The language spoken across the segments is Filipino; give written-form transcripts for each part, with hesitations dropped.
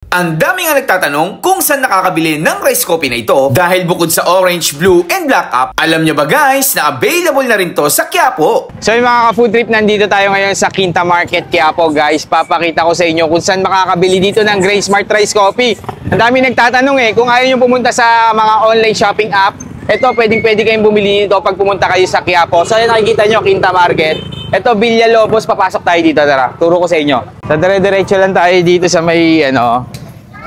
Ang dami nga nagtatanong kung saan nakakabili ng rice coffee na ito dahil bukod sa orange, blue, and black app, alam nyo ba guys na available na rin to sa Quiapo? So yung mga ka-food trip, nandito tayo ngayon sa Quinta Market, Quiapo guys. Papakita ko sa inyo kung saan makakabili dito ng Grain Smart Rice Coffee. Ang dami nagtatanong kung ayaw nyo pumunta sa mga online shopping app, ito pwede kayong bumili dito pag pumunta kayo sa Quiapo. So yan nakikita nyo, Quinta Market. Ito, Villalobos, papasok tayo dito. Tara, turo ko sa inyo. Sa dire-diretso lang tayo dito sa may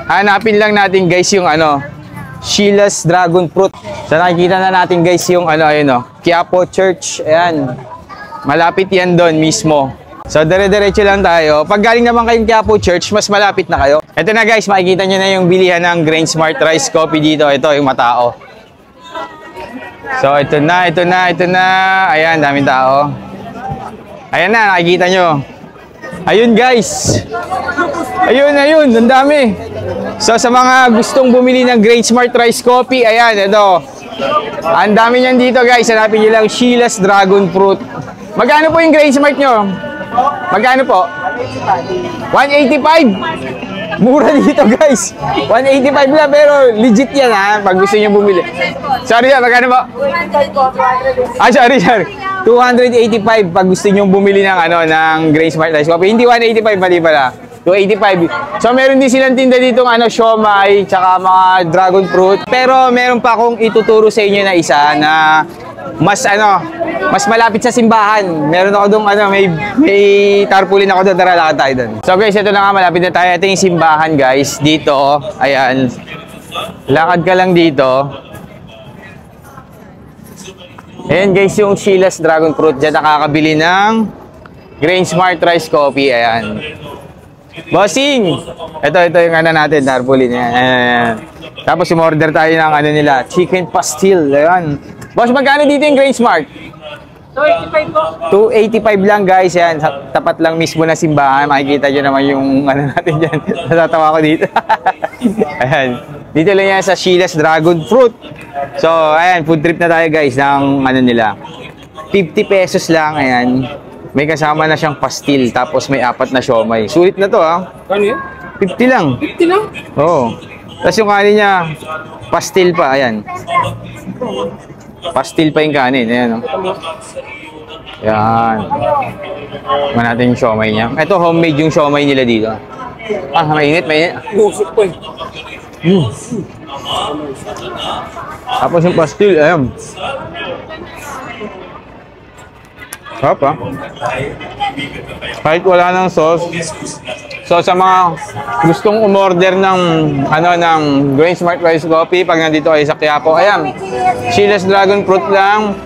hanapin lang natin guys yung Sheila's Dragon Fruit. So nakikita na natin guys yung Quiapo Church. Ayan. Malapit yan doon mismo. So dire-diretso lang tayo. Pag galing naman kayong Quiapo Church, mas malapit na kayo. Ito na guys, makikita nyo na yung bilihan ng Grain Smart Rice Coffee dito. Ito yung matao. So ito na. Ayan, daming tao. Ayan na, nakikita nyo. Ayun guys. Ayun, ang dami. So sa mga gustong bumili ng Grain Smart Rice Coffee, ayan, ito. Ang dami niyan dito guys. Hanapin nyo lang Sheila's Dragon Fruit. Magkano po yung Grain Smart nyo? Magkano po? 185. Mura dito guys. 185 lang pero legit yan pag gusto nyo bumili. Sorry magkano po? Sorry. 285 pag gusto nyo bumili ng ng Grain Smart Rice Coffee. Hindi 185, mali pala. 285. So meron din silang tinda dito siomai, tsaka mga dragon fruit. Pero meron pa akong ituturo sa inyo na isa na mas malapit sa simbahan. Meron ako doon may tarpaulin ako doon. Tara, lakad tayo doon. So guys, ito na nga, malapit na tayo. Ito yung simbahan guys. Dito, ayan. Lakad ka lang dito. Ayan guys, yung Sheila's Dragon Fruit. Diyan nakakabili ng Grain Smart Rice Coffee. Ayan. Bossing! Ito yung natin, tarpaulin. Ayan. Tapos umorder tayo ng nila, chicken pastil. Ayan. Boss, magkano dito yung Grain Smart? 285 po. 285 lang guys. Yan. Tapat lang mismo na simbahan. Makikita nyo naman yung natin dyan. Natatawa ko dito. Ayan. Dito lang yan sa Sheila's Dragon Fruit. So, ayan. Food trip na tayo guys ng nila. 50 pesos lang. Ayan. May kasama na siyang pastil. Tapos may 4 na siomai. Sulit na to Ano yun? 50 lang. 50 lang? Oo. Tapos yung kanin niya, pastil pa. Ayan. Pastil pa yung kanin. Ayan. Ayan. Tignan natin yung siomai niya. Ito, homemade yung siomai nila dito. Mainit. Busok po Tapos yung pastil, ayan. Sarap Kahit wala ng sauce. So sa mga gustong umorder ng ng Grain Smart Rice Coffee pag nandito kayo sa Quiapo, ayan. Sheila's Dragon Fruit lang.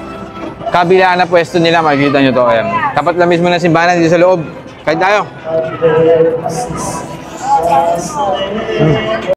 Kabilaan na pwesto nila, makikita nyo to. Ayan. Tapat lang mismo ng simbahan dito sa loob. Kahit tayo.